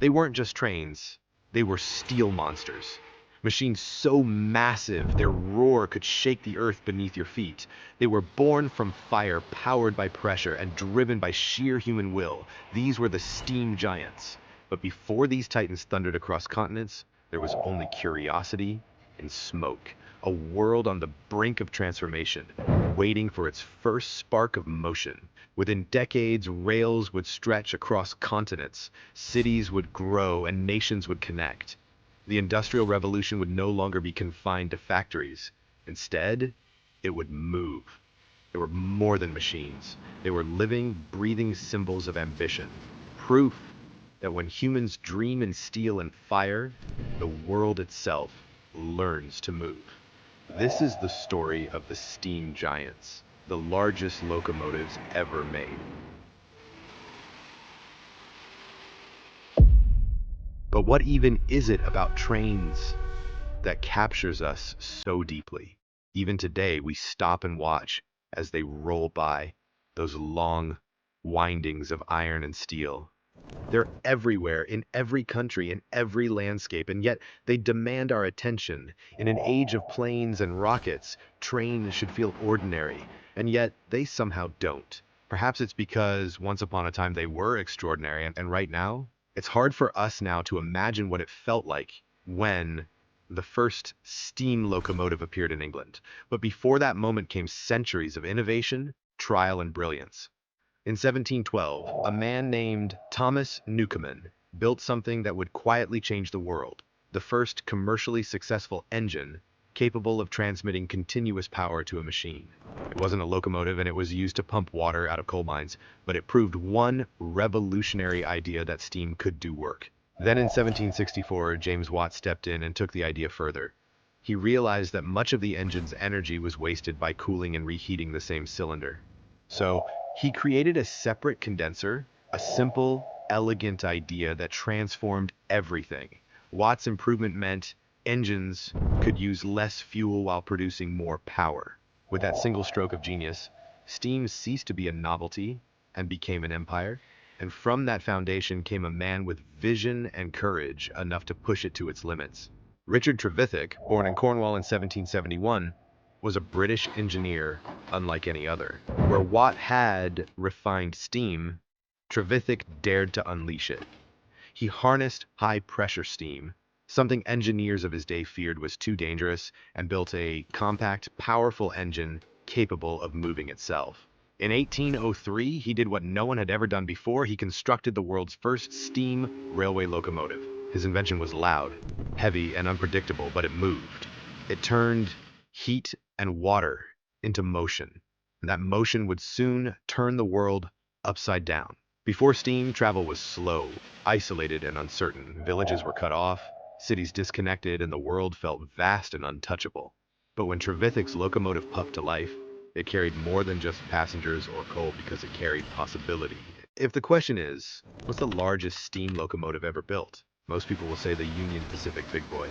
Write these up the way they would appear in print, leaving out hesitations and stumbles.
They weren't just trains, they were steel monsters. Machines so massive their roar could shake the earth beneath your feet. They were born from fire, powered by pressure, and driven by sheer human will. These were the steam giants. But before these titans thundered across continents, there was only curiosity and smoke. A world on the brink of transformation, waiting for its first spark of motion. Within decades, rails would stretch across continents, cities would grow, and nations would connect. The Industrial Revolution would no longer be confined to factories. Instead, it would move. They were more than machines. They were living, breathing symbols of ambition. Proof that when humans dream in steel and fire, the world itself learns to move. This is the story of the steam giants, the largest locomotives ever made. But what even is it about trains that captures us so deeply? Even today, we stop and watch as they roll by, those long windings of iron and steel. They're everywhere, in every country, in every landscape, and yet they demand our attention. In an age of planes and rockets, trains should feel ordinary, and yet they somehow don't. Perhaps it's because once upon a time they were extraordinary, and right now, it's hard for us now to imagine what it felt like when the first steam locomotive appeared in England. But before that moment came centuries of innovation, trial, and brilliance. In 1712, a man named Thomas Newcomen built something that would quietly change the world, the first commercially successful engine capable of transmitting continuous power to a machine. It wasn't a locomotive and it was used to pump water out of coal mines, but it proved one revolutionary idea that steam could do work. Then in 1764, James Watt stepped in and took the idea further. He realized that much of the engine's energy was wasted by cooling and reheating the same cylinder. So he created a separate condenser, a simple, elegant idea that transformed everything. Watt's improvement meant engines could use less fuel while producing more power. With that single stroke of genius, steam ceased to be a novelty and became an empire. And from that foundation came a man with vision and courage enough to push it to its limits. Richard Trevithick, born in Cornwall in 1771, was a British engineer unlike any other. Where Watt had refined steam, Trevithick dared to unleash it. He harnessed high-pressure steam, something engineers of his day feared was too dangerous, and built a compact, powerful engine capable of moving itself. In 1803, he did what no one had ever done before. He constructed the world's first steam railway locomotive. His invention was loud, heavy, and unpredictable, but it moved. It turned heat and water into motion. And that motion would soon turn the world upside down. Before steam, travel was slow, isolated, and uncertain. Villages were cut off, cities disconnected, and the world felt vast and untouchable. But when Trevithick's locomotive puffed to life, it carried more than just passengers or coal because it carried possibility. If the question is, what's the largest steam locomotive ever built? Most people will say the Union Pacific Big Boy.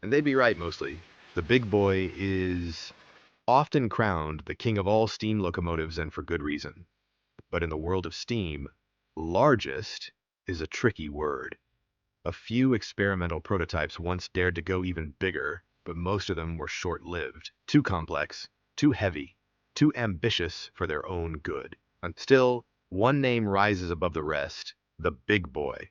And they'd be right mostly. The Big Boy is often crowned the king of all steam locomotives, and for good reason. But in the world of steam, largest is a tricky word. A few experimental prototypes once dared to go even bigger, but most of them were short-lived, too complex, too heavy, too ambitious for their own good. And still, one name rises above the rest, the Big Boy.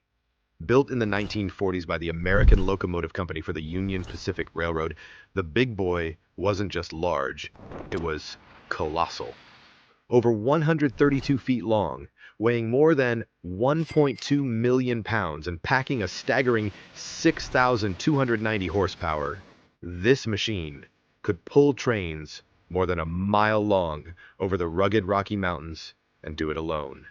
Built in the 1940s by the American Locomotive Company for the Union Pacific Railroad, the Big Boy wasn't just large, it was colossal. Over 132 feet long, weighing more than 1.2 million pounds and packing a staggering 6,290 horsepower, this machine could pull trains more than a mile long over the rugged Rocky Mountains and do it alone.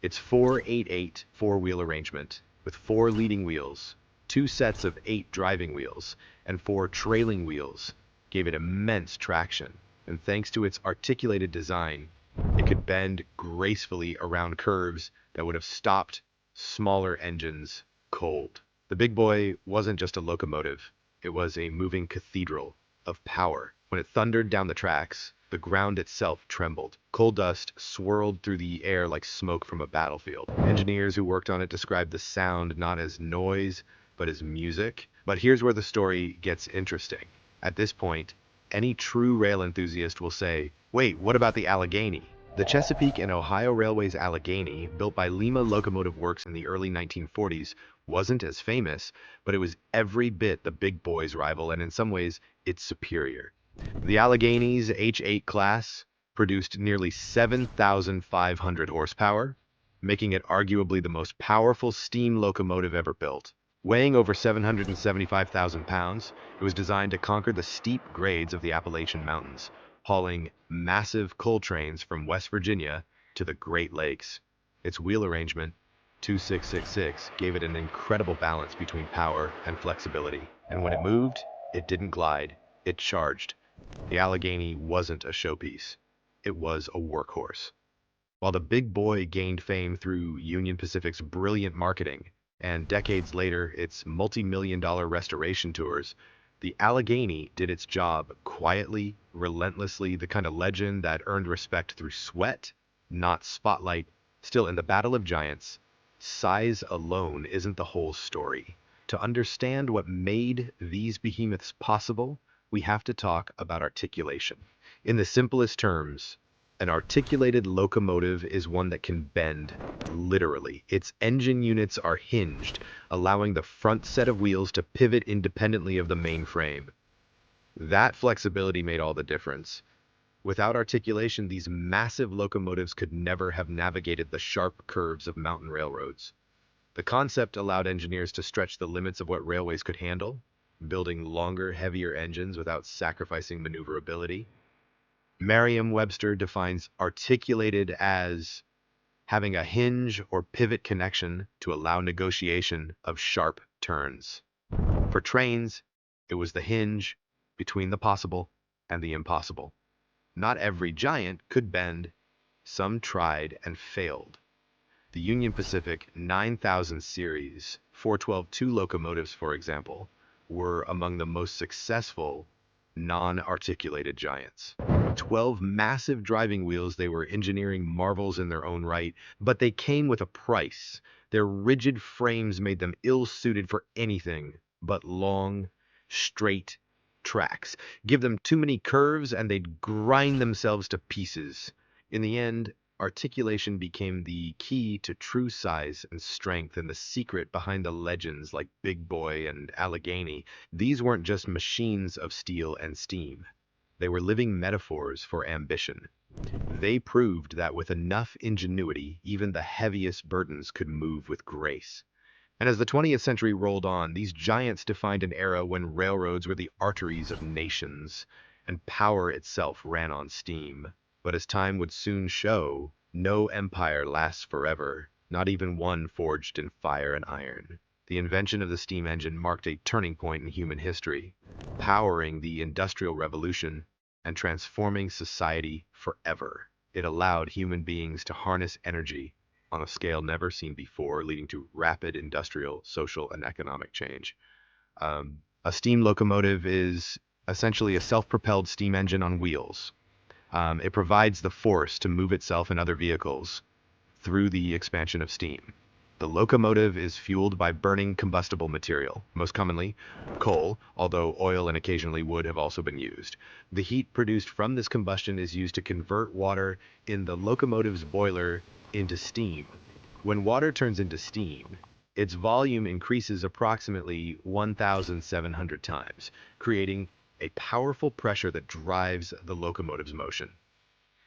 Its 488 four-wheel arrangement, with 4 leading wheels, 2 sets of 8 driving wheels, and 4 trailing wheels, gave it immense traction. And thanks to its articulated design, it could bend gracefully around curves that would have stopped smaller engines cold. The Big Boy wasn't just a locomotive, it was a moving cathedral of power. When it thundered down the tracks, The ground itself trembled. Coal dust swirled through the air like smoke from a battlefield. Engineers who worked on it described the sound not as noise, but as music. But here's where the story gets interesting. At this point, any true rail enthusiast will say, wait, what about the Allegheny? The Chesapeake and Ohio Railway's Allegheny, built by Lima Locomotive Works in the early 1940s, wasn't as famous, but it was every bit the big boy's rival, and in some ways, it's superior. The Allegheny's H8 class produced nearly 7,500 horsepower, making it arguably the most powerful steam locomotive ever built. Weighing over 775,000 pounds, it was designed to conquer the steep grades of the Appalachian Mountains, hauling massive coal trains from West Virginia to the Great Lakes. Its wheel arrangement, 2666, gave it an incredible balance between power and flexibility. And when it moved, it didn't glide, it charged. The Allegheny wasn't a showpiece. It was a workhorse. While the big boy gained fame through Union Pacific's brilliant marketing and decades later its multi-million-dollar restoration tours, the Allegheny did its job quietly, relentlessly, the kind of legend that earned respect through sweat, not spotlight. Still, in the Battle of Giants, size alone isn't the whole story. To understand what made these behemoths possible, we have to talk about articulation. In the simplest terms, an articulated locomotive is one that can bend, literally. Its engine units are hinged, allowing the front set of wheels to pivot independently of the main frame. That flexibility made all the difference. Without articulation, these massive locomotives could never have navigated the sharp curves of mountain railroads. The concept allowed engineers to stretch the limits of what railways could handle, building longer, heavier engines without sacrificing maneuverability. Merriam-Webster defines articulated as having a hinge or pivot connection to allow negotiation of sharp turns. For trains, it was the hinge between the possible and the impossible. Not every giant could bend. Some tried and failed. The Union Pacific 9000 series 412-2 locomotives, for example, were among the most successful non-articulated giants. 12 massive driving wheels, they were engineering marvels in their own right, but they came with a price. Their rigid frames made them ill-suited for anything but long, straight tracks. Give them too many curves and they'd grind themselves to pieces. In the end, articulation became the key to true size and strength, and the secret behind the legends like Big Boy and Allegheny. These weren't just machines of steel and steam. They were living metaphors for ambition. They proved that with enough ingenuity, even the heaviest burdens could move with grace. And as the 20th century rolled on, these giants defined an era when railroads were the arteries of nations, and power itself ran on steam. But as time would soon show, no empire lasts forever, not even one forged in fire and iron. The invention of the steam engine marked a turning point in human history, powering the Industrial Revolution and transforming society forever. It allowed human beings to harness energy on a scale never seen before, leading to rapid industrial, social, and economic change. A steam locomotive is essentially a self-propelled steam engine on wheels. It provides the force to move itself and other vehicles through the expansion of steam. The locomotive is fueled by burning combustible material, most commonly coal, although oil and occasionally wood have also been used. The heat produced from this combustion is used to convert water in the locomotive's boiler into steam. When water turns into steam, its volume increases approximately 1,700 times, creating a powerful pressure that drives the locomotive's motion.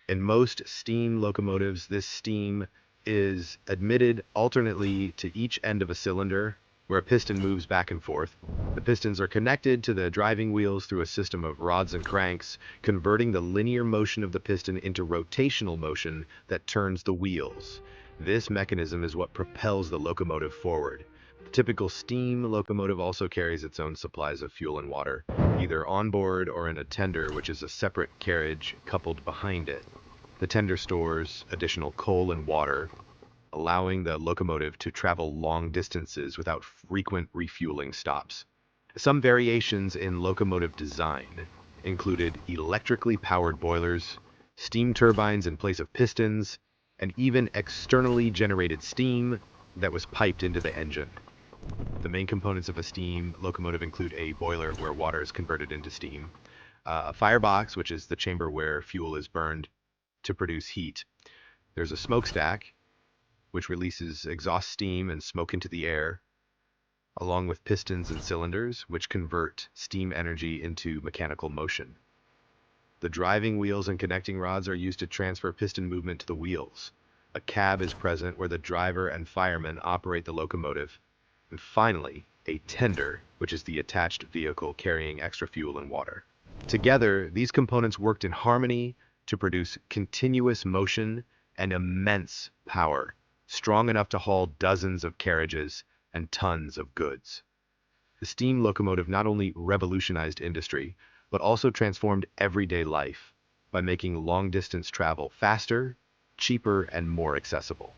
In most steam locomotives, this steam is admitted alternately to each end of a cylinder, where a piston moves back and forth. The pistons are connected to the driving wheels through a system of rods and cranks, converting the linear motion of the piston into rotational motion that turns the wheels. This mechanism is what propels the locomotive forward. The typical steam locomotive also carries its own supplies of fuel and water, either on board or in a tender, which is a separate carriage coupled behind it. The tender stores additional coal and water, allowing the locomotive to travel long distances without frequent refueling stops. Some variations in locomotive design included electrically powered boilers, steam turbines in place of pistons, and even externally generated steam that was piped into the engine. The main components of a steam locomotive include a boiler where water is converted into steam, a firebox, which is the chamber where fuel is burned to produce heat. There's a smokestack, which releases exhaust steam and smoke into the air, along with pistons and cylinders, which convert steam energy into mechanical motion. The driving wheels and connecting rods are used to transfer piston movement to the wheels. A cab is present where the driver and fireman operate the locomotive. And finally, a tender, which is the attached vehicle carrying extra fuel and water. Together, these components worked in harmony to produce continuous motion and immense power, strong enough to haul dozens of carriages and tons of goods. The steam locomotive not only revolutionized industry, but also transformed everyday life by making long-distance travel faster, cheaper, and more accessible.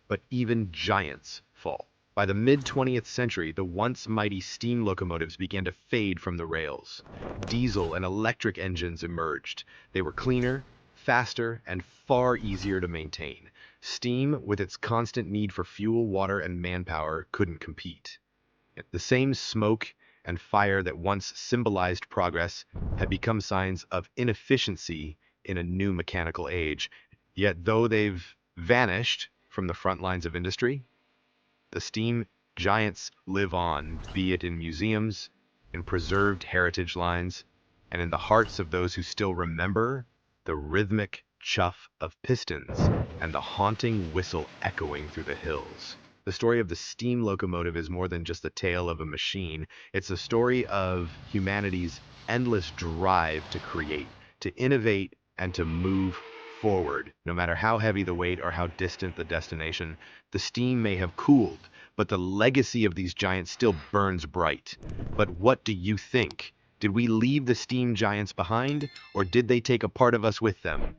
But even giants fall. By the mid-20th century, the once mighty steam locomotives began to fade from the rails. Diesel and electric engines emerged. They were cleaner, faster, and far easier to maintain. Steam, with its constant need for fuel, water, and manpower, couldn't compete. The same smoke and fire that once symbolized progress had become signs of inefficiency in a new mechanical age. Yet though they've vanished from the front lines of industry, the steam giants live on, be it in museums, in preserved heritage lines, and in the hearts of those who still remember the rhythmic chuff of pistons and the haunting whistle echoing through the hills. The story of the steam locomotive is more than just the tale of a machine. It's a story of humanity's endless drive to create, to innovate, and to move forward. No matter how heavy the weight or how distant the destination, the steam may have cooled, but the legacy of these giants still burns bright. But what do you think? Did we leave the steam giants behind, or did they take a part of us with them?